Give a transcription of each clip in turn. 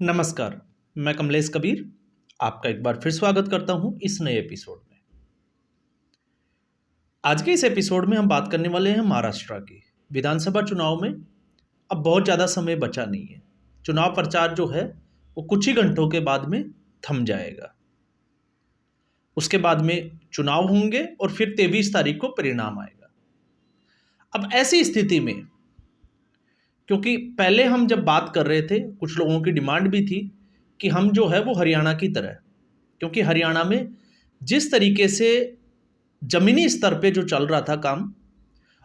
नमस्कार, मैं कमलेश कबीर आपका एक बार फिर स्वागत करता हूं इस नए एपिसोड में। आज के इस एपिसोड में हम बात करने वाले हैं महाराष्ट्र की विधानसभा चुनाव में। अब बहुत ज़्यादा समय बचा नहीं है। चुनाव प्रचार जो है वो कुछ ही घंटों के बाद में थम जाएगा। उसके बाद में चुनाव होंगे और फिर 23 तारीख को परिणाम आएगा। अब ऐसी स्थिति में, क्योंकि पहले हम जब बात कर रहे थे कुछ लोगों की डिमांड भी थी कि हम जो है वो हरियाणा की तरह, क्योंकि हरियाणा में जिस तरीके से जमीनी स्तर पे जो चल रहा था काम,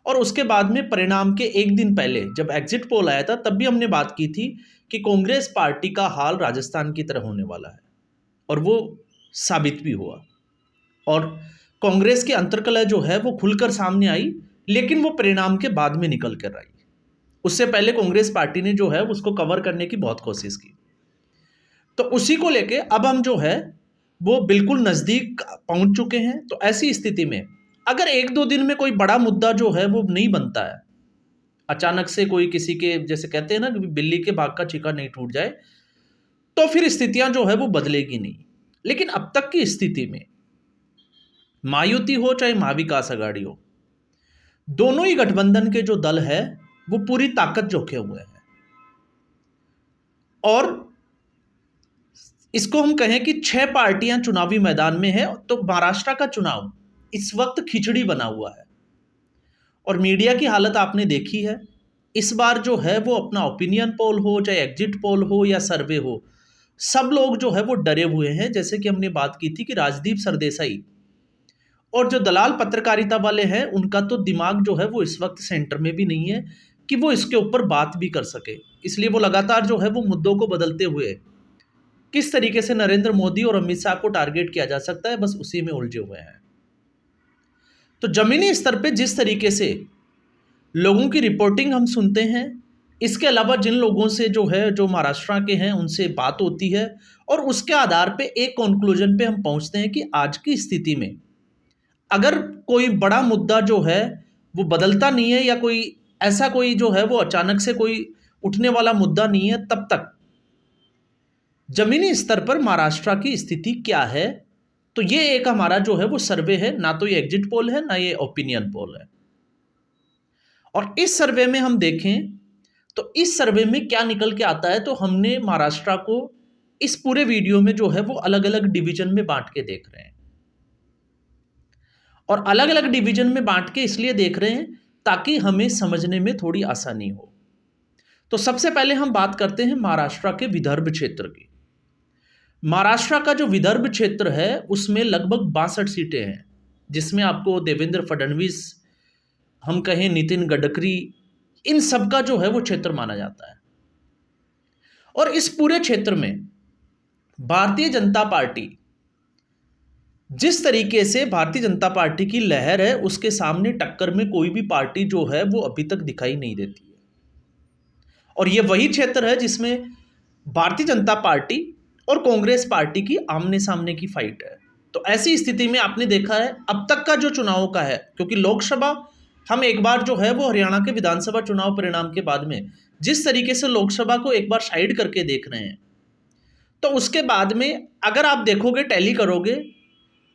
और उसके बाद में परिणाम के एक दिन पहले जब एग्जिट पोल आया था तब भी हमने बात की थी कि कांग्रेस पार्टी का हाल राजस्थान की तरह होने वाला है, और वो साबित भी हुआ। और कांग्रेस की अंतर्कलह जो है वो खुलकर सामने आई, लेकिन वो परिणाम के बाद में निकल कर आई। उससे पहले कांग्रेस पार्टी ने जो है उसको कवर करने की बहुत कोशिश की। तो उसी को लेके अब हम जो है वो बिल्कुल नज़दीक पहुंच चुके हैं। तो ऐसी स्थिति में अगर एक दो दिन में कोई बड़ा मुद्दा जो है वो नहीं बनता है, अचानक से कोई किसी के, जैसे कहते हैं ना कि बिल्ली के भाग का छीका नहीं टूट जाए, तो फिर स्थितियां जो है वो बदलेगी नहीं। लेकिन अब तक की स्थिति में महायुति हो चाहे महाविकास आघाड़ी हो, दोनों ही गठबंधन के जो दल है वो पूरी ताकत जोखे हुए हैं। और इसको हम कहें कि 6 पार्टियां चुनावी मैदान में है, तो महाराष्ट्र का चुनाव इस वक्त खिचड़ी बना हुआ है। और मीडिया की हालत आपने देखी है। इस बार जो है वो अपना ओपिनियन पोल हो चाहे एग्जिट पोल हो या सर्वे हो, सब लोग जो है वो डरे हुए हैं। जैसे कि हमने बात की थी कि राजदीप सरदेसाई और जो दलाल पत्रकारिता वाले हैं उनका तो दिमाग जो है वो इस वक्त सेंटर में भी नहीं है कि वो इसके ऊपर बात भी कर सके। इसलिए वो लगातार जो है वो मुद्दों को बदलते हुए किस तरीके से नरेंद्र मोदी और अमित शाह को टारगेट किया जा सकता है, बस उसी में उलझे हुए हैं। तो जमीनी स्तर पे जिस तरीके से लोगों की रिपोर्टिंग हम सुनते हैं, इसके अलावा जिन लोगों से जो है जो महाराष्ट्र के हैं उनसे बात होती है, और उसके आधार पे एक कंक्लूजन पे हम पहुंचते हैं कि आज की स्थिति में अगर कोई बड़ा मुद्दा जो है वो बदलता नहीं है, या कोई ऐसा कोई जो है वो अचानक से कोई उठने वाला मुद्दा नहीं है, तब तक जमीनी स्तर पर महाराष्ट्र की स्थिति क्या है। तो ये एक हमारा जो है वो सर्वे है, ना तो ये एग्जिट पोल है ना ये ओपिनियन पोल है। और इस सर्वे में हम देखें तो इस सर्वे में क्या निकल के आता है, तो हमने महाराष्ट्र को इस पूरे वीडियो में जो है वो अलग अलग डिवीजन में बांट के देख रहे हैं। और अलग अलग डिवीजन में बांट के इसलिए देख रहे हैं ताकि हमें समझने में थोड़ी आसानी हो। तो सबसे पहले हम बात करते हैं महाराष्ट्र के विदर्भ क्षेत्र की। महाराष्ट्र का जो विदर्भ क्षेत्र है उसमें लगभग 62 सीटें हैं, जिसमें आपको देवेंद्र फडणवीस, हम कहें नितिन गडकरी, इन सब का जो है वो क्षेत्र माना जाता है। और इस पूरे क्षेत्र में भारतीय जनता पार्टी, जिस तरीके से भारतीय जनता पार्टी की लहर है, उसके सामने टक्कर में कोई भी पार्टी जो है वो अभी तक दिखाई नहीं देती है। और ये वही क्षेत्र है जिसमें भारतीय जनता पार्टी और कांग्रेस पार्टी की आमने सामने की फाइट है। तो ऐसी स्थिति में आपने देखा है अब तक का जो चुनाव का है, क्योंकि लोकसभा हम एक बार जो है वो हरियाणा के विधानसभा चुनाव परिणाम के बाद में जिस तरीके से लोकसभा को एक बार साइड करके देख रहे हैं, तो उसके बाद में अगर आप देखोगे, टैली करोगे,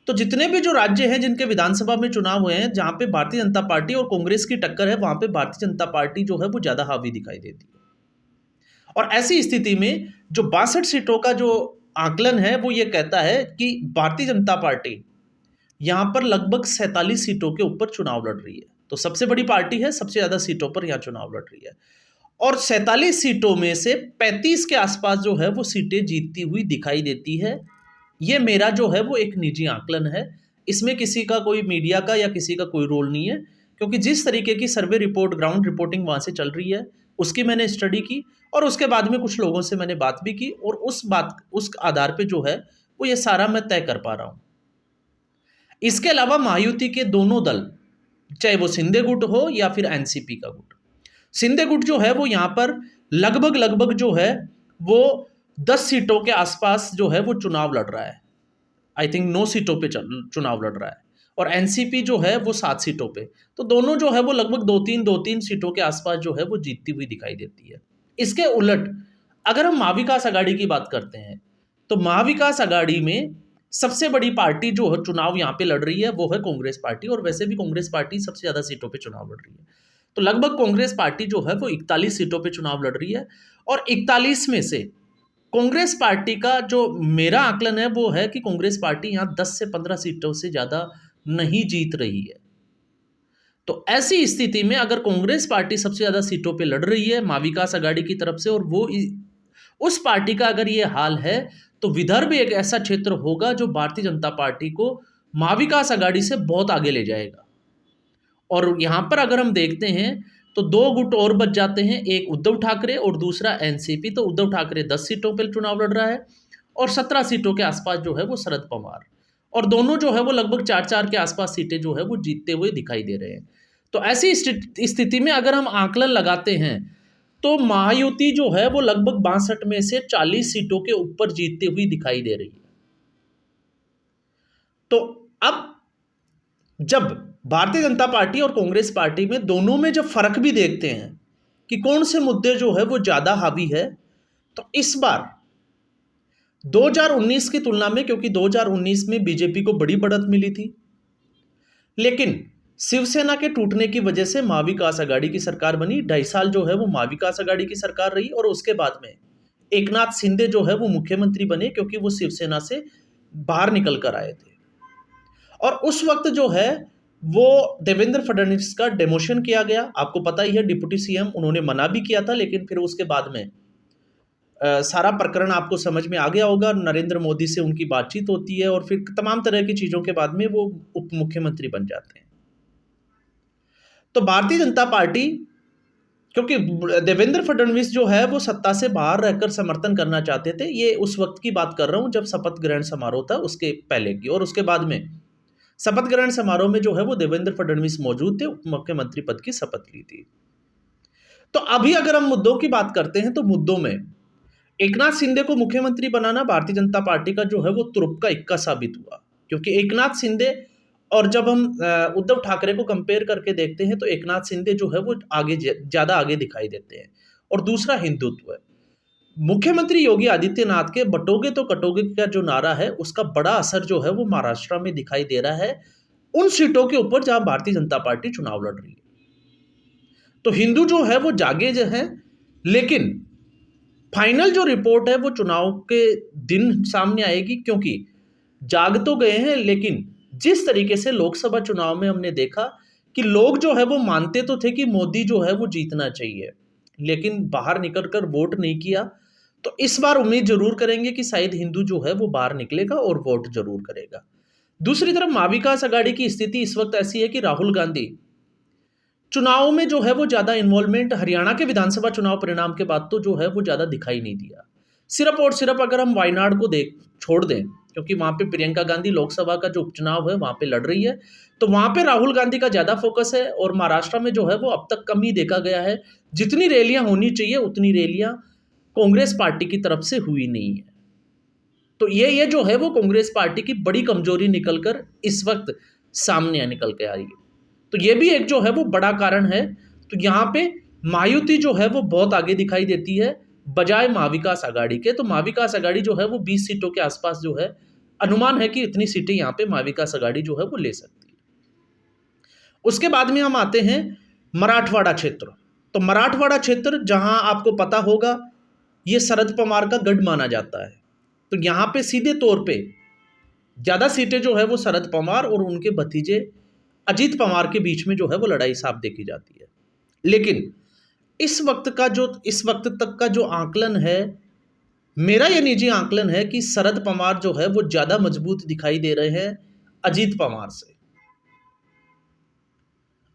तो जितने भी जो राज्य हैं जिनके विधानसभा में चुनाव हुए हैं जहां पे भारतीय जनता पार्टी और कांग्रेस की टक्कर है, वहां पे भारतीय जनता पार्टी जो है वो ज्यादा हावी दिखाई देती है। और ऐसी स्थिति में जो 62 सीटों का जो आकलन है वो ये कहता है कि भारतीय जनता पार्टी यहां पर लगभग 47 सीटों के ऊपर चुनाव लड़ रही है। तो सबसे बड़ी पार्टी है, सबसे ज्यादा सीटों पर यहां चुनाव लड़ रही है। और 47 सीटों में से 35 के आसपास जो है वो सीटें जीतती हुई दिखाई देती है। ये मेरा जो है वो एक निजी आकलन है, इसमें किसी का कोई मीडिया का या किसी का कोई रोल नहीं है, क्योंकि जिस तरीके की सर्वे रिपोर्ट, ग्राउंड रिपोर्टिंग वहाँ से चल रही है उसकी मैंने स्टडी की, और उसके बाद में कुछ लोगों से मैंने बात भी की, और उस आधार पे जो है वो ये सारा मैं तय कर पा रहा हूँ। इसके अलावा महायुति के दोनों दल, चाहे वो शिंदे गुट हो या फिर एनसीपी का गुट, शिंदे गुट जो है वो यहाँ पर लगभग लगभग जो है वो 10 सीटों के आसपास जो है वो चुनाव लड़ रहा है। आई थिंक 9 सीटों पे चुनाव लड़ रहा है, और एनसीपी जो है वो 7 सीटों पे। तो दोनों जो है वो लगभग दो तीन सीटों के आसपास जो है वो जीतती हुई दिखाई देती है। इसके उलट अगर हम महाविकास आघाड़ी की बात करते हैं तो महाविकास आघाड़ी में सबसे बड़ी पार्टी जो है चुनाव यहाँ पे लड़ रही है वो है कांग्रेस पार्टी, और वैसे भी कांग्रेस पार्टी सबसे ज्यादा सीटों पे चुनाव लड़ रही है। तो लगभग कांग्रेस पार्टी जो है वो 41 सीटों पे चुनाव लड़ रही है, और 41 में से कांग्रेस पार्टी का जो मेरा आकलन है वो है कि कांग्रेस पार्टी यहाँ 10 से 15 सीटों से ज्यादा नहीं जीत रही है। तो ऐसी स्थिति में अगर कांग्रेस पार्टी सबसे ज्यादा सीटों पे लड़ रही है महाविकास आघाड़ी की तरफ से, और वो उस पार्टी का अगर ये हाल है, तो विदर्भ एक ऐसा क्षेत्र होगा जो भारतीय जनता पार्टी को महाविकास आघाड़ी से बहुत आगे ले जाएगा। और यहां पर अगर हम देखते हैं तो दो गुट और बच जाते हैं, एक उद्धव ठाकरे और दूसरा एनसीपी। तो उद्धव ठाकरे 10 सीटों पर चुनाव लड़ रहा है और 17 सीटों के आसपास जो है वो शरद पवार, और दोनों जो है वो लगभग 4-4 के आसपास सीटें जो है वो जीतते हुए दिखाई दे रहे हैं। तो ऐसी स्थिति में अगर हम आकलन लगाते हैं तो महायुति जो है वो लगभग 62 में से 40 सीटों के ऊपर जीतती हुई दिखाई दे रही है। तो अब जब भारतीय जनता पार्टी और कांग्रेस पार्टी में दोनों में जब फर्क भी देखते हैं कि कौन से मुद्दे जो है वो ज्यादा हावी है, तो इस बार 2019 की तुलना में, क्योंकि 2019 में बीजेपी को बड़ी बढ़त मिली थी, लेकिन शिवसेना के टूटने की वजह से महाविकास आघाड़ी की सरकार बनी। 2.5 साल जो है वो महाविकास आघाड़ी की सरकार रही, और उसके बाद में एकनाथ शिंदे जो है वो मुख्यमंत्री बने, क्योंकि वो शिवसेना से बाहर निकल कर आए थे। और उस वक्त जो है वो देवेंद्र फडणवीस का डेमोशन किया गया। आपको पता ही है, डिप्टी सीएम उन्होंने मना भी किया था, लेकिन फिर उसके बाद में सारा प्रकरण आपको समझ में आ गया होगा। नरेंद्र मोदी से उनकी बातचीत होती है और फिर तमाम तरह की चीजों के बाद में वो उप मुख्यमंत्री बन जाते हैं। तो भारतीय जनता पार्टी, क्योंकि देवेंद्र फडणवीस जो है वो सत्ता से बाहर रहकर समर्थन करना चाहते थे, ये उस वक्त की बात कर रहा हूं जब शपथ ग्रहण समारोह था उसके पहले की, और उसके बाद में शपथ ग्रहण समारोह में जो है वो देवेंद्र फडणवीस मौजूद थे, उप मुख्यमंत्री पद की शपथ ली थी। तो अभी अगर हम मुद्दों की बात करते हैं तो मुद्दों में एकनाथ शिंदे को मुख्यमंत्री बनाना भारतीय जनता पार्टी का जो है वो तुरुप का इक्का साबित हुआ, क्योंकि एकनाथ शिंदे, और जब हम उद्धव ठाकरे को कंपेयर करके देखते हैं तो एकनाथ शिंदे जो है वो आगे ज्यादा आगे दिखाई देते हैं। और दूसरा हिंदुत्व है। मुख्यमंत्री योगी आदित्यनाथ के बटोगे तो कटोगे का जो नारा है उसका बड़ा असर जो है वो महाराष्ट्र में दिखाई दे रहा है, उन सीटों के ऊपर जहां भारतीय जनता पार्टी चुनाव लड़ रही है। तो हिंदू जो है वो जागे जो है, लेकिन फाइनल जो रिपोर्ट है वो चुनाव के दिन सामने आएगी, क्योंकि जाग तो गए हैं, लेकिन जिस तरीके से लोकसभा चुनाव में हमने देखा कि लोग जो है वो मानते तो थे कि मोदी जो है वो जीतना चाहिए, लेकिन बाहर निकलकर वोट नहीं किया। तो इस बार उम्मीद जरूर करेंगे कि शायद हिंदू जो है वो बाहर निकलेगा और वोट जरूर करेगा। दूसरी तरफ महाविकास आघाड़ी की स्थिति इस वक्त ऐसी है कि राहुल गांधी चुनाव में जो है वो ज्यादा इन्वॉल्वमेंट हरियाणा के विधानसभा चुनाव परिणाम के बाद तो जो है वो ज्यादा दिखाई नहीं दिया। सिर्फ और सिर्फ अगर हम वायनाड को देख छोड़ दें, क्योंकि वहां पे प्रियंका गांधी लोकसभा का जो उपचुनाव है वहां पे लड़ रही है, तो वहां पे राहुल गांधी का ज्यादा फोकस है। और महाराष्ट्र में जो है वो अब तक कम ही देखा गया है, जितनी रैलियां होनी चाहिए उतनी रैलियां कांग्रेस पार्टी की तरफ से हुई नहीं है। तो ये जो है वो कांग्रेस पार्टी की बड़ी कमजोरी निकलकर इस वक्त सामने निकल के आई है। तो ये भी एक जो है वो बड़ा कारण है। तो यहाँ पे महायुति जो है वो बहुत आगे दिखाई देती है बजाय महाविकास आघाड़ी के। तो महाविकास आघाड़ी जो है वो 20 सीटों के आसपास जो है अनुमान है कि इतनी सीटें यहाँ पे महाविकास आघाड़ी जो है वो ले सकती है। उसके बाद में हम आते हैं मराठवाड़ा क्षेत्र। तो मराठवाड़ा क्षेत्र जहां आपको पता होगा ये शरद पवार का गढ़ माना जाता है। तो यहाँ पे सीधे तौर पे ज्यादा सीटें जो है वो शरद पवार और उनके भतीजे अजीत पवार के बीच में जो है वो लड़ाई साफ देखी जाती है। लेकिन इस वक्त तक का जो आकलन है, मेरा यह निजी आकलन है कि शरद पवार जो है वो ज्यादा मजबूत दिखाई दे रहे हैं अजीत पवार से।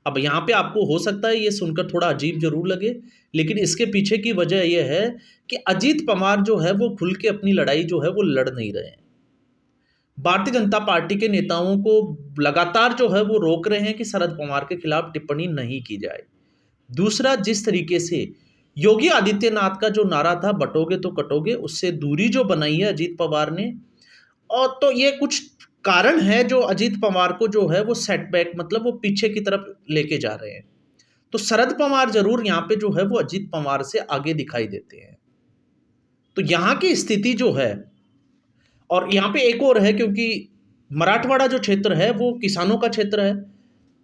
अब यहां पे आपको हो सकता है ये सुनकर थोड़ा अजीब जरूर लगे, लेकिन इसके पीछे की वजह यह है कि अजीत पवार जो है वो खुल के अपनी लड़ाई जो है वो लड़ नहीं रहे हैं। भारतीय जनता पार्टी के नेताओं को लगातार जो है वो रोक रहे हैं कि शरद पवार के खिलाफ टिप्पणी नहीं की जाए। दूसरा, जिस तरीके से योगी आदित्यनाथ का जो नारा था बटोगे तो कटोगे, उससे दूरी जो बनाई है अजीत पवार ने, और तो ये कुछ कारण है जो अजीत पवार को जो है वो सेटबैक, मतलब वो पीछे की तरफ लेके जा रहे हैं। तो शरद पवार जरूर यहाँ पे जो है वो अजीत पवार से आगे दिखाई देते हैं। तो यहाँ की स्थिति जो है, और यहाँ पे एक और है, क्योंकि मराठवाड़ा जो क्षेत्र है वो किसानों का क्षेत्र है,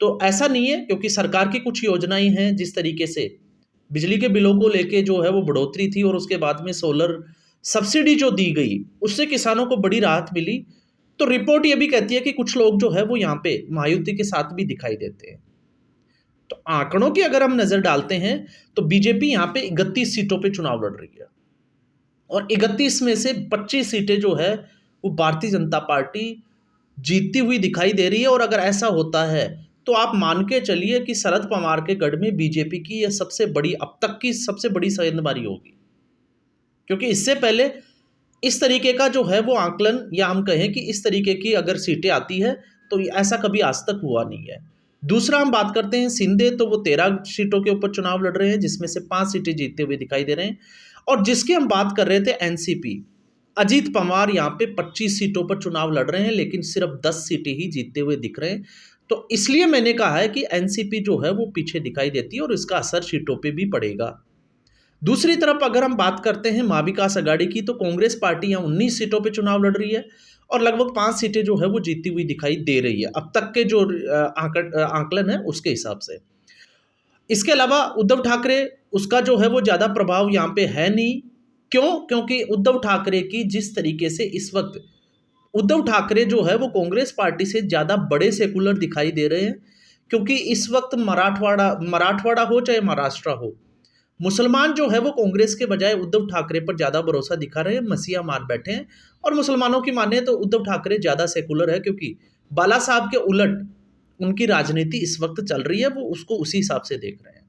तो ऐसा नहीं है, क्योंकि सरकार की कुछ योजनाएं हैं, जिस तरीके से बिजली के बिलों को लेके जो है वो बढ़ोतरी थी, और उसके बाद में सोलर सब्सिडी जो दी गई, उससे किसानों को बड़ी राहत मिली। तो रिपोर्ट ये भी कहती है कि कुछ लोग जो है वो यहाँ पे महायुति के साथ भी दिखाई देते हैं। तो आंकड़ों की अगर हम नजर डालते हैं तो बीजेपी यहाँ पे 31 सीटों पे चुनाव लड़ रही है, और 31 में से 25 सीटें जो है वो भारतीय जनता पार्टी जीतती हुई दिखाई दे रही है। और अगर ऐसा होता है तो आप मान के चलिए कि शरद पवार के गढ़ में बीजेपी की यह सबसे बड़ी, अब तक की सबसे बड़ी सेंधमारी होगी, क्योंकि इससे पहले इस तरीके का जो है वो आंकलन, या हम कहें कि इस तरीके की अगर सीटें आती है तो ऐसा कभी आज तक हुआ नहीं है। दूसरा हम बात करते हैं शिंदे, तो वो 13 सीटों के ऊपर चुनाव लड़ रहे हैं, जिसमें से 5 सीटें जीतते हुए दिखाई दे रहे हैं। और जिसकी हम बात कर रहे थे एनसीपी, अजीत पवार यहाँ पे 25 सीटों पर चुनाव लड़ रहे हैं, लेकिन सिर्फ 10 सीटें ही जीतते हुए दिख रहे हैं। तो इसलिए मैंने कहा है कि एनसीपी जो है वो पीछे दिखाई देती है, और इसका असर सीटों पे भी पड़ेगा। दूसरी तरफ अगर हम बात करते हैं महाविकास अघाड़ी की, तो कांग्रेस पार्टी यहाँ 19 सीटों पे चुनाव लड़ रही है, और लगभग 5 सीटें जो है वो जीती हुई दिखाई दे रही है, अब तक के जो आंकलन है उसके हिसाब से। इसके अलावा उद्धव ठाकरे, उसका जो है वो ज़्यादा प्रभाव यहाँ पे है नहीं। क्यों? क्योंकि उद्धव ठाकरे की जिस तरीके से इस वक्त उद्धव ठाकरे जो है वो कांग्रेस पार्टी से ज़्यादा बड़े सेकुलर दिखाई दे रहे हैं, क्योंकि इस वक्त मराठवाड़ा हो चाहे महाराष्ट्र हो, मुसलमान जो है वो कांग्रेस के बजाय उद्धव ठाकरे पर ज़्यादा भरोसा दिखा रहे हैं, मसीहा मार बैठे हैं। और मुसलमानों की माने तो उद्धव ठाकरे ज़्यादा सेकुलर है, क्योंकि बाला साहब के उलट उनकी राजनीति इस वक्त चल रही है, वो उसको उसी हिसाब से देख रहे हैं।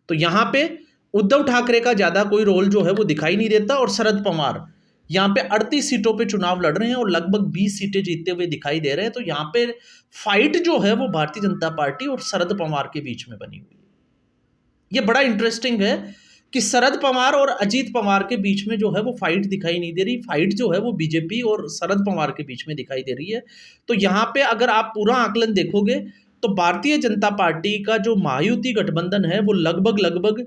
तो यहाँ पे उद्धव ठाकरे का ज़्यादा कोई रोल जो है वो दिखाई नहीं देता, और शरद पवार यहाँ पे 38 सीटों पे चुनाव लड़ रहे हैं, और लगभग 20 सीटें जीतते हुए दिखाई दे रहे हैं। तो यहाँ पे फाइट जो है वो भारतीय जनता पार्टी और शरद पवार के बीच में बनी हुई है। ये बड़ा इंटरेस्टिंग है कि शरद पवार और अजीत पवार के बीच में जो है वो फाइट दिखाई नहीं दे रही, फाइट जो है वो बीजेपी और शरद पवार के बीच में दिखाई दे रही है। तो यहाँ पे अगर आप पूरा आकलन देखोगे तो भारतीय जनता पार्टी का जो महायुति गठबंधन है वो लगभग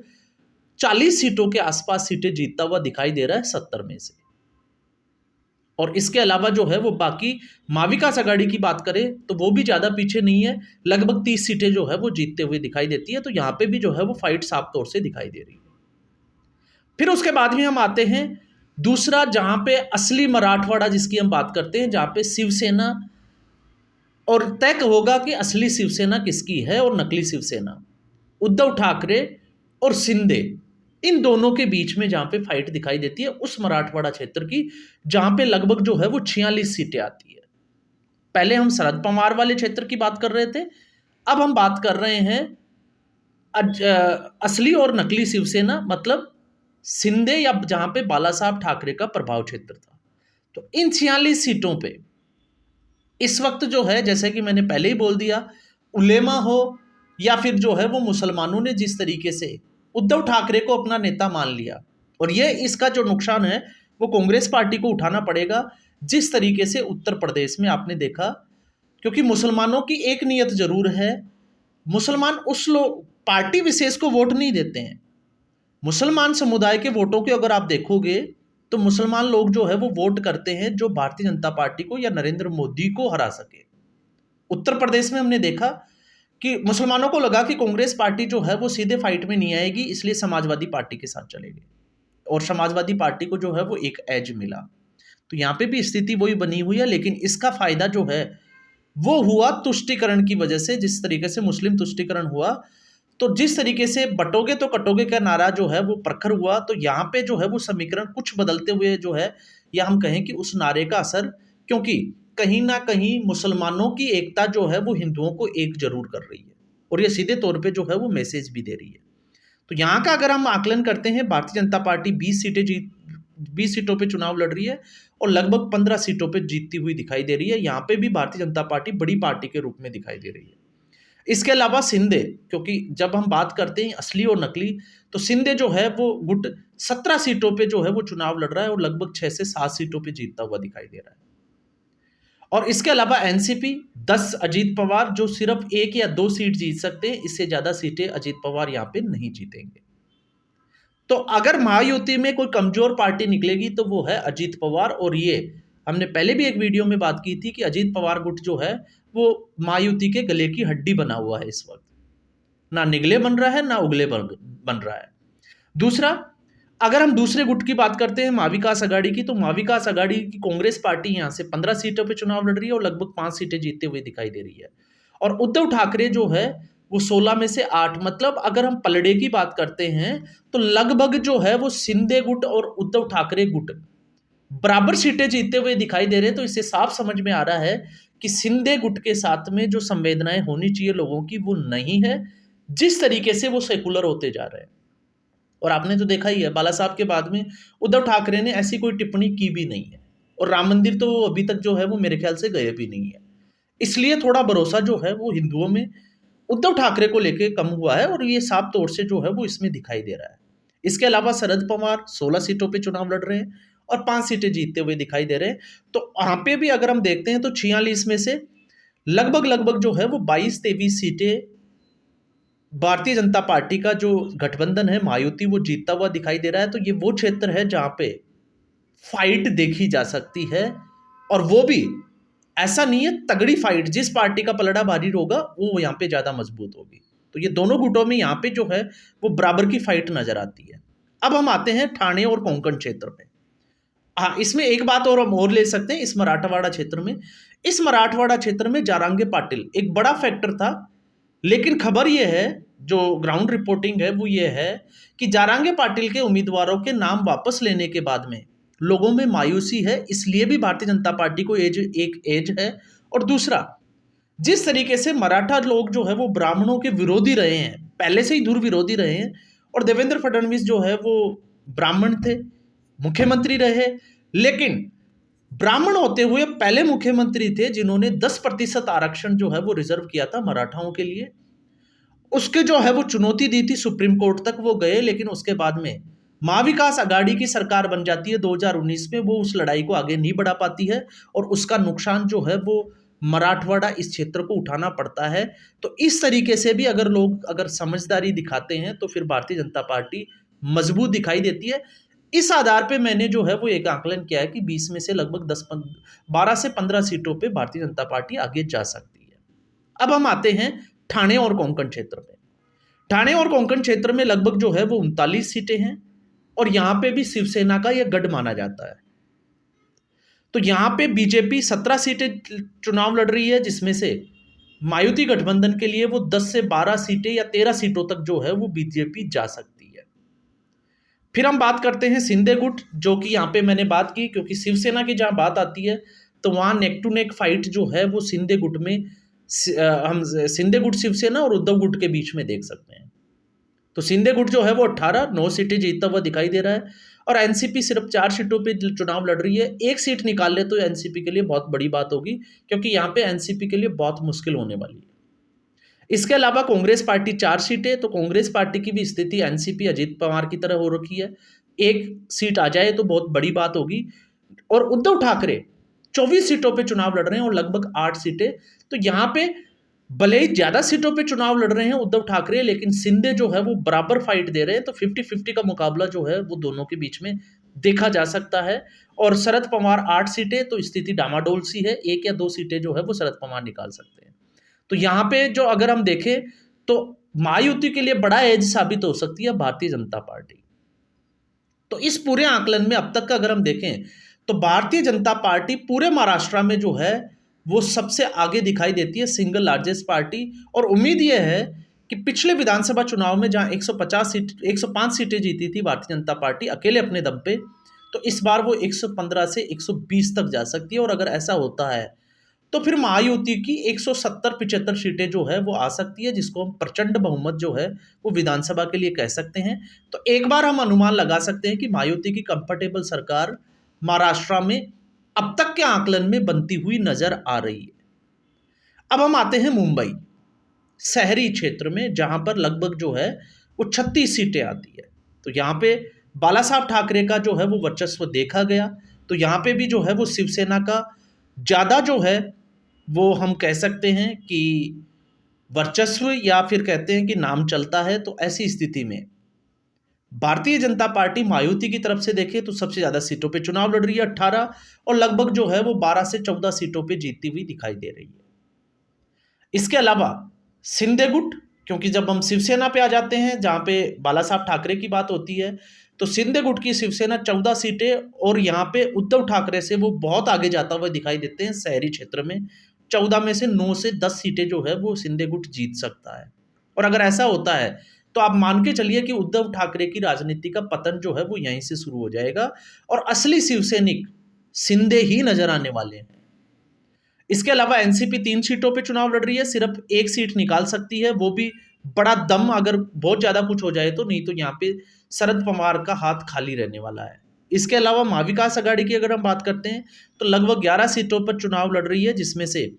40 सीटों के आसपास सीटें जीतता हुआ दिखाई दे रहा है 70 में से। और इसके अलावा जो है वो बाकी महाविकास अघाड़ी की बात करें तो वो भी ज़्यादा पीछे नहीं है, लगभग 30 सीटें जो है वो जीतते हुए दिखाई देती है। तो यहाँ पे भी जो है वो फाइट साफ तौर से दिखाई दे रही है। फिर उसके बाद में हम आते हैं दूसरा, जहाँ पे असली मराठवाड़ा जिसकी हम बात करते हैं, जहाँ पे शिवसेना, और तय होगा कि असली शिवसेना किसकी है और नकली शिवसेना, उद्धव ठाकरे और शिंदे, इन दोनों के बीच में जहां पे फाइट दिखाई देती है उस मराठवाड़ा क्षेत्र की, जहां पे लगभग जो है वो 46 सीटें आती है। पहले हम शरद पवार वाले क्षेत्र की बात कर रहे थे, अब हम बात कर रहे हैं असली और नकली शिवसेना, मतलब शिंदे, या जहां पे बाला साहब ठाकरे का प्रभाव क्षेत्र था। तो इन 46 सीटों पे इस वक्त जो है, जैसे कि मैंने पहले ही बोल दिया, उलेमा हो या फिर जो है वो मुसलमानों ने जिस तरीके से उद्धव ठाकरे को अपना नेता मान लिया, और ये इसका जो नुकसान है वो कांग्रेस पार्टी को उठाना पड़ेगा, जिस तरीके से उत्तर प्रदेश में आपने देखा। क्योंकि मुसलमानों की एक नीयत जरूर है, मुसलमान उस लोग पार्टी विशेष को वोट नहीं देते हैं। मुसलमान समुदाय के वोटों को अगर आप देखोगे तो मुसलमान लोग जो है वो वोट करते हैं जो भारतीय जनता पार्टी को या नरेंद्र मोदी को हरा सके। उत्तर प्रदेश में हमने देखा कि मुसलमानों को लगा कि कांग्रेस पार्टी जो है वो सीधे फाइट में नहीं आएगी, इसलिए समाजवादी पार्टी के साथ चलेगी, और समाजवादी पार्टी को जो है वो एक एज मिला। तो यहाँ पे भी स्थिति वही बनी हुई है, लेकिन इसका फायदा जो है वो हुआ तुष्टीकरण की वजह से। जिस तरीके से मुस्लिम तुष्टीकरण हुआ, तो जिस तरीके से बटोगे तो कटोगे का नारा जो है वो प्रखर हुआ, तो यहाँ पे जो है वो समीकरण कुछ बदलते हुए जो है, या हम कहें कि उस नारे का असर, क्योंकि कहीं ना कहीं मुसलमानों की एकता जो है वो हिंदुओं को एक जरूर कर रही है, और ये सीधे तौर पे जो है वो मैसेज भी दे रही है। तो यहाँ का अगर हम आकलन करते हैं, भारतीय जनता पार्टी 20 सीटों पे चुनाव लड़ रही है, और लगभग 15 सीटों पे जीतती हुई दिखाई दे रही है। यहाँ पे भी भारतीय जनता पार्टी बड़ी पार्टी के रूप में दिखाई दे रही है। इसके अलावा शिंदे, क्योंकि जब हम बात करते हैं असली और नकली, तो शिंदे जो है वो गुट 17 सीटों पे जो है वो चुनाव लड़ रहा है, और लगभग 6 से 7 सीटों पे जीतता हुआ दिखाई दे रहा है। और इसके अलावा एनसीपी 10 अजीत पवार, जो सिर्फ 1 या 2 सीट जीत सकते हैं, इससे ज्यादा सीटें अजीत पवार यहाँ पे नहीं जीतेंगे। तो अगर महायुति में कोई कमजोर पार्टी निकलेगी तो वो है अजीत पवार। और ये हमने पहले भी एक वीडियो में बात की थी कि अजीत पवार गुट जो है वो महायुति के गले की हड्डी बना हुआ है इस वक्त, ना निगले बन रहा है ना उगले बन रहा है। दूसरा, अगर हम दूसरे गुट की बात करते हैं महाविकास अघाड़ी की, तो महाविकास अघाड़ी की कांग्रेस पार्टी यहां से 15 सीटों पे चुनाव लड़ रही है और लगभग 5 सीटें जीतते हुए दिखाई दे रही है। और उद्धव ठाकरे जो है वो 16 में से 8, मतलब अगर हम पलड़े की बात करते हैं तो लगभग जो है वो शिंदे गुट और उद्धव ठाकरे गुट बराबर सीटें जीतते हुए दिखाई दे रहे हैं। तो इससे साफ समझ में आ रहा है कि शिंदे गुट के साथ में जो संवेदनाएं होनी चाहिए लोगों की वो नहीं है, जिस तरीके से वो सेकुलर होते जा रहे हैं। और आपने तो देखा ही है, बाला साहब के बाद में उद्धव ठाकरे ने ऐसी कोई टिप्पणी की भी नहीं है, और राम मंदिर तो अभी तक जो है वो मेरे ख्याल से गए भी नहीं है। इसलिए थोड़ा भरोसा जो है वो हिंदुओं में उद्धव ठाकरे को लेके कम हुआ है, और ये साफ तौर से जो है वो इसमें दिखाई दे रहा है। इसके अलावा शरद पवार 16 सीटों पे चुनाव लड़ रहे हैं और 5 सीटें जीतते हुए दिखाई दे रहे हैं। तो वहां पे भी अगर हम देखते हैं तो 46 में से लगभग लगभग जो है वो 22-23 सीटें भारतीय जनता पार्टी का जो गठबंधन है महायुति वो जीतता हुआ दिखाई दे रहा है। तो ये वो क्षेत्र है जहां पे फाइट देखी जा सकती है, और वो भी ऐसा नहीं है तगड़ी फाइट, जिस पार्टी का पलड़ा भारी होगा वो यहाँ पे ज्यादा मजबूत होगी। तो ये दोनों गुटों में यहाँ पे जो है वो बराबर की फाइट नजर आती है। अब हम आते हैं ठाणे और कोंकण क्षेत्र में। हाँ, इसमें एक बात और हम और ले सकते हैं, इस मराठवाड़ा क्षेत्र में, इस मराठवाड़ा क्षेत्र में जारांगे पाटिल एक बड़ा फैक्टर था। लेकिन खबर यह है, जो ग्राउंड रिपोर्टिंग है वो ये है कि जारांगे पाटिल के उम्मीदवारों के नाम वापस लेने के बाद में लोगों में मायूसी है। इसलिए भी भारतीय जनता पार्टी को एक एज है। और दूसरा, जिस तरीके से मराठा लोग जो है वो ब्राह्मणों के विरोधी रहे हैं, पहले से ही दूर विरोधी रहे हैं, और देवेंद्र फडणवीस जो है वो ब्राह्मण थे, मुख्यमंत्री रहे, लेकिन ब्राह्मण होते हुए पहले मुख्यमंत्री थे जिन्होंने 10% आरक्षण जो है वो रिजर्व किया था मराठाओं के लिए। उसके जो है वो चुनौती दी थी, सुप्रीम कोर्ट तक वो गए, लेकिन उसके बाद में महाविकास अघाड़ी की सरकार बन जाती है 2019 में। वो उस लड़ाई को आगे नहीं बढ़ा पाती है, और उसका नुकसान जो है वो मराठवाड़ा इस क्षेत्र को उठाना पड़ता है। तो इस तरीके से भी अगर लोग अगर समझदारी दिखाते हैं तो फिर भारतीय जनता पार्टी मजबूत दिखाई देती है। इस आधार पे मैंने जो है वो एक आकलन किया है कि 20 में से लगभग 12 से 15 सीटों पे भारतीय जनता पार्टी आगे जा सकती है। अब हम आते हैं ठाणे और कोंकण क्षेत्र में। ठाणे और कोंकण क्षेत्र में लगभग जो है वो 39 सीटें हैं, और यहां पे भी शिवसेना का यह गढ़ माना जाता है। तो यहां पे बीजेपी 17 सीटें चुनाव लड़ रही है, जिसमें से मायुति गठबंधन के लिए वो 10 से 12 सीटें या 13 सीटों तक जो है वो बीजेपी जा सकती है। फिर हम बात करते हैं शिंदे गुट, जो कि यहाँ पे मैंने बात की, क्योंकि शिवसेना की जहां बात आती है तो वहां नेक टू नेक फाइट जो है वो शिंदे गुट में हम शिंदे गुट शिवसेना और उद्धव गुट के बीच में देख सकते हैं। तो शिंदे गुट जो है वो 9 सीटें जीतता हुआ दिखाई दे रहा है, और एनसीपी सिर्फ 4 सीटों पे चुनाव लड़ रही है। एक सीट निकाल ले तो एनसीपी के लिए बहुत बड़ी बात होगी, क्योंकि यहाँ पे एनसीपी के लिए बहुत मुश्किल होने वाली है। इसके अलावा कांग्रेस पार्टी 4 सीटें, तो कांग्रेस पार्टी की भी स्थिति एनसीपी अजीत पवार की तरह हो रखी है। एक सीट आ जाए तो बहुत बड़ी बात होगी। और उद्धव ठाकरे 24 सीटों पे चुनाव लड़ रहे हैं और लगभग 8 सीटें। तो यहाँ पे भले ही ज्यादा सीटों पे चुनाव लड़ रहे हैं उद्धव ठाकरे, लेकिन शिंदे जो है वो बराबर फाइट दे रहे हैं। तो 50-50 का मुकाबला जो है वो दोनों के बीच में देखा जा सकता है। और शरद पवार 8 सीटें, तो स्थिति डामाडोल सी है, 1 या 2 सीटें जो है वो शरद पवार निकाल सकते हैं। तो यहाँ पे जो अगर हम देखें तो महायुति के लिए बड़ा एज साबित हो सकती है भारतीय जनता पार्टी। तो इस पूरे आकलन में अब तक का अगर हम देखें तो भारतीय जनता पार्टी पूरे महाराष्ट्र में जो है वो सबसे आगे दिखाई देती है, सिंगल लार्जेस्ट पार्टी। और उम्मीद यह है कि पिछले विधानसभा चुनाव में जहां 105 सीटें जीती थी भारतीय जनता पार्टी अकेले अपने दम पे, तो इस बार वो 115 से 120 तक जा सकती है। और अगर ऐसा होता है तो फिर महायुति की 170-75 सीटें जो है वो आ सकती है, जिसको हम प्रचंड बहुमत जो है वो विधानसभा के लिए कह सकते हैं। तो एक बार हम अनुमान लगा सकते हैं कि महायुति की कंफर्टेबल सरकार महाराष्ट्र में अब तक के आकलन में बनती हुई नजर आ रही है। अब हम आते हैं मुंबई शहरी क्षेत्र में, जहां पर लगभग जो है वो 36 सीटें आती है। तो यहाँ पे बाला साहब ठाकरे का जो है वो वर्चस्व देखा गया। तो यहाँ पे भी जो है वो शिवसेना का ज्यादा जो है वो हम कह सकते हैं कि वर्चस्व, या फिर कहते हैं कि नाम चलता है। तो ऐसी स्थिति में भारतीय जनता पार्टी मायावती की तरफ से देखें तो सबसे ज्यादा सीटों पे चुनाव लड़ रही है, 18, और लगभग जो है वो 12 से 14 सीटों पे जीतती हुई दिखाई दे रही है। इसके अलावा शिंदे गुट, क्योंकि जब हम शिवसेना पे आ जाते हैं जहां पे बाला साहब ठाकरे की बात होती है, तो शिंदे गुट की शिवसेना 14 सीटें, और यहाँ पे उद्धव ठाकरे से वो बहुत आगे जाता हुआ दिखाई देते हैं शहरी क्षेत्र में। 14 में से 9 से 10 सीटें जो है वो शिंदे गुट जीत सकता है। और अगर ऐसा होता है तो आप मान के चलिए कि उद्धव ठाकरे की राजनीति का पतन जो है वो यहीं से शुरू हो जाएगा और असली शिवसैनिक शिंदे ही नजर आने वाले हैं। इसके अलावा एनसीपी 3 सीटों पे चुनाव लड़ रही है, सिर्फ एक सीट निकाल सकती है, वो भी बड़ा दम अगर बहुत ज्यादा कुछ हो जाए तो, नहीं तो यहाँ पे शरद पवार का हाथ खाली रहने वाला है। इसके अलावा महाविकास आघाड़ी की अगर हम बात करते हैं तो लगभग 11 सीटों पर चुनाव लड़ रही है, जिसमें से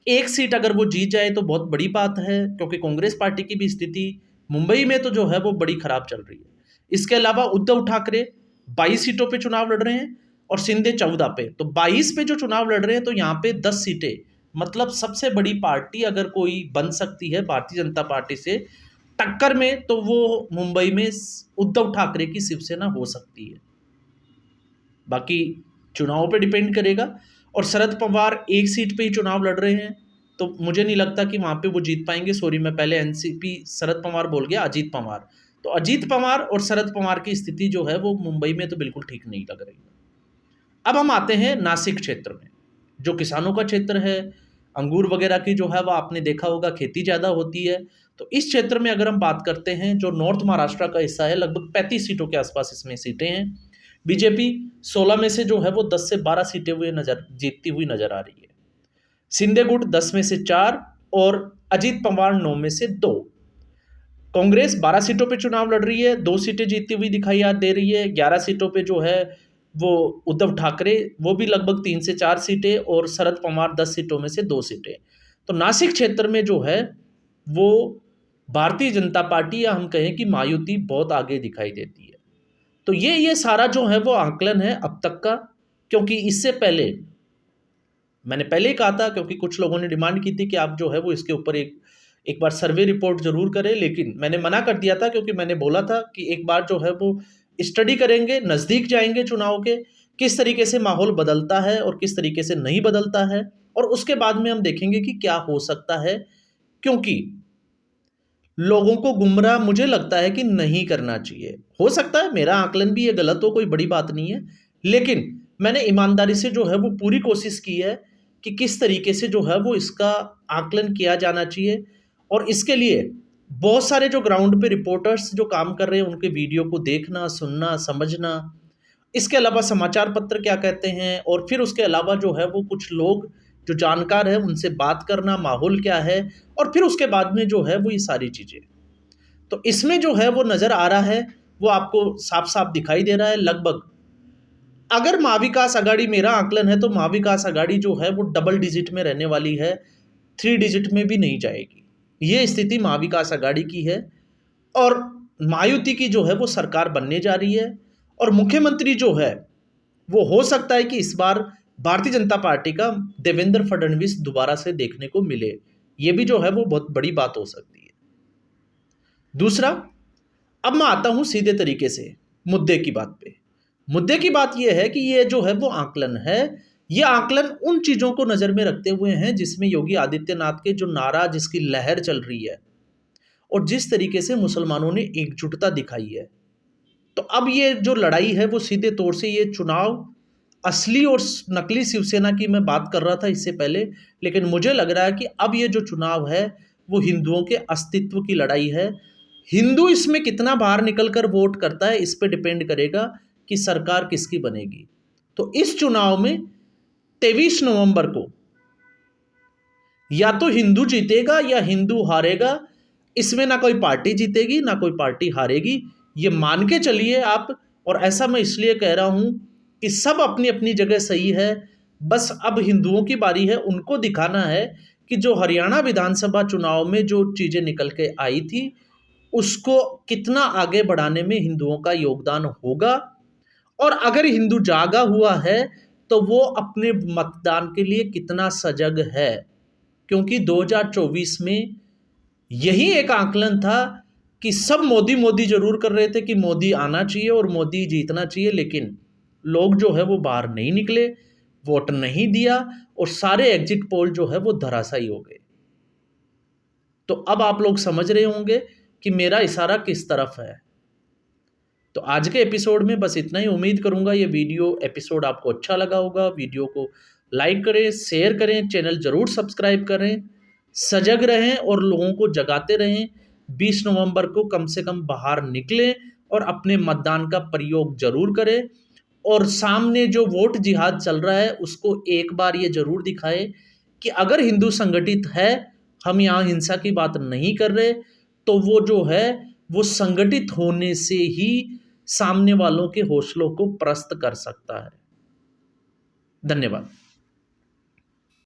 एक सीट अगर वो जीत जाए तो बहुत बड़ी बात है, क्योंकि कांग्रेस पार्टी की भी स्थिति मुंबई में तो जो है वो बड़ी खराब चल रही है। इसके अलावा उद्धव ठाकरे 22 सीटों पे चुनाव लड़ रहे हैं और शिंदे 14 पे, तो 22 पे जो चुनाव लड़ रहे हैं तो यहाँ पे 10 सीटें, मतलब सबसे बड़ी पार्टी अगर कोई बन सकती है भारतीय जनता पार्टी से टक्कर में, तो वो मुंबई में उद्धव ठाकरे की शिवसेना हो सकती है। बाकी चुनाव पे डिपेंड करेगा। और शरद पवार एक सीट पे ही चुनाव लड़ रहे हैं, तो मुझे नहीं लगता कि वहां पे वो जीत पाएंगे। सॉरी, मैं पहले एनसीपी शरद पवार बोल गया, अजीत पवार। तो अजीत पवार और शरद पवार की स्थिति जो है वो मुंबई में तो बिल्कुल ठीक नहीं लग रही। अब हम आते हैं नासिक क्षेत्र में, जो किसानों का क्षेत्र है, अंगूर वगैरह की जो है वह आपने देखा होगा खेती ज़्यादा होती है। तो इस क्षेत्र में अगर हम बात करते हैं, जो नॉर्थ महाराष्ट्र का हिस्सा है, लगभग 35 सीटों के आसपास इसमें सीटें हैं। बीजेपी 16 में से जो है वो 10 से 12 सीटें जीतती हुई नजर आ रही है। शिंदे गुट 10 में से 4 और अजीत पवार 9 में से 2। कांग्रेस 12 सीटों पे चुनाव लड़ रही है, 2 सीटें जीतती हुई दिखाई दे रही है। 11 सीटों पे जो है वो उद्धव ठाकरे, वो भी लगभग 3 से 4 सीटें, और शरद पवार 10 सीटों में से 2 सीटें। तो नासिक क्षेत्र में जो है वो भारतीय जनता पार्टी, या हम कहें कि मायावती, बहुत आगे दिखाई देती है। तो ये सारा जो है वो आकलन है अब तक का, क्योंकि इससे पहले मैंने पहले ही कहा था, क्योंकि कुछ लोगों ने डिमांड की थी कि आप जो है वो इसके ऊपर एक बार सर्वे रिपोर्ट जरूर करें, लेकिन मैंने मना कर दिया था, क्योंकि मैंने बोला था कि एक बार जो है वो स्टडी करेंगे, नज़दीक जाएंगे चुनाव के, किस तरीके से माहौल बदलता है और किस तरीके से नहीं बदलता है, और उसके बाद में हम देखेंगे कि क्या हो सकता है। क्योंकि लोगों को गुमराह मुझे लगता है कि नहीं करना चाहिए। हो सकता है मेरा आकलन भी ये गलत हो, कोई बड़ी बात नहीं है, लेकिन मैंने ईमानदारी से जो है वो पूरी कोशिश की है कि किस तरीके से जो है वो इसका आकलन किया जाना चाहिए। और इसके लिए बहुत सारे जो ग्राउंड पे रिपोर्टर्स जो काम कर रहे हैं उनके वीडियो को देखना, सुनना, समझना, इसके अलावा समाचार पत्र क्या कहते हैं, और फिर उसके अलावा जो है वो कुछ लोग जो जानकार है उनसे बात करना, माहौल क्या है, और फिर उसके बाद में जो है वो ये सारी चीज़ें। तो इसमें जो है वो नज़र आ रहा है, वो आपको साफ साफ दिखाई दे रहा है। लगभग अगर महाविकास आघाड़ी, मेरा आकलन है तो महाविकास आघाड़ी जो है वो डबल डिजिट में रहने वाली है, 3 डिजिट में भी नहीं जाएगी। ये स्थिति महाविकास आघाड़ी की है, और मायावती की जो है वो सरकार बनने जा रही है, और मुख्यमंत्री जो है वो हो सकता है कि इस बार भारतीय जनता पार्टी का देवेंद्र फडणवीस दोबारा से देखने को मिले। ये भी जो है वो बहुत बड़ी बात हो सकती है। दूसरा, अब मैं आता हूं सीधे तरीके से मुद्दे की बात पे। मुद्दे की बात यह है कि ये जो है वो आकलन है, ये आकलन उन चीजों को नजर में रखते हुए हैं जिसमें योगी आदित्यनाथ के जो नारा, जिसकी लहर चल रही है, और जिस तरीके से मुसलमानों ने एकजुटता दिखाई है। तो अब ये जो लड़ाई है वो सीधे तौर से, ये चुनाव असली और नकली शिवसेना की मैं बात कर रहा था इससे पहले, लेकिन मुझे लग रहा है कि अब ये जो चुनाव है वो हिंदुओं के अस्तित्व की लड़ाई है। हिंदू इसमें कितना बाहर निकलकर वोट करता है, इस पे डिपेंड करेगा कि सरकार किसकी बनेगी। तो इस चुनाव में 23 नवंबर को या तो हिंदू जीतेगा या हिंदू हारेगा। इसमें ना कोई पार्टी जीतेगी ना कोई पार्टी हारेगी, ये मान के चलिए आप। और ऐसा मैं इसलिए कह रहा हूं कि सब अपनी अपनी जगह सही है, बस अब हिंदुओं की बारी है, उनको दिखाना है कि जो हरियाणा विधानसभा चुनाव में जो चीज़ें निकल के आई थी उसको कितना आगे बढ़ाने में हिंदुओं का योगदान होगा। और अगर हिंदू जागा हुआ है तो वो अपने मतदान के लिए कितना सजग है, क्योंकि 2024 में यही एक आकलन था कि सब मोदी मोदी जरूर कर रहे थे कि मोदी आना चाहिए और मोदी जीतना चाहिए, लेकिन लोग जो है वो बाहर नहीं निकले, वोट नहीं दिया और सारे एग्जिट पोल जो है वो धराशायी हो गए। तो अब आप लोग समझ रहे होंगे कि मेरा इशारा किस तरफ है। तो आज के एपिसोड में बस इतना ही। उम्मीद करूंगा ये वीडियो एपिसोड आपको अच्छा लगा होगा। वीडियो को लाइक करें, शेयर करें, चैनल जरूर सब्सक्राइब करें, सजग रहें और लोगों को जगाते रहें। 20 नवंबर को कम से कम बाहर निकलें और अपने मतदान का प्रयोग जरूर करें। और सामने जो वोट जिहाद चल रहा है उसको एक बार ये जरूर दिखाए कि अगर हिंदू संगठित है, हम यहाँ हिंसा की बात नहीं कर रहे, तो वो जो है वो संगठित होने से ही सामने वालों के हौसलों को प्रस्त कर सकता है। धन्यवाद।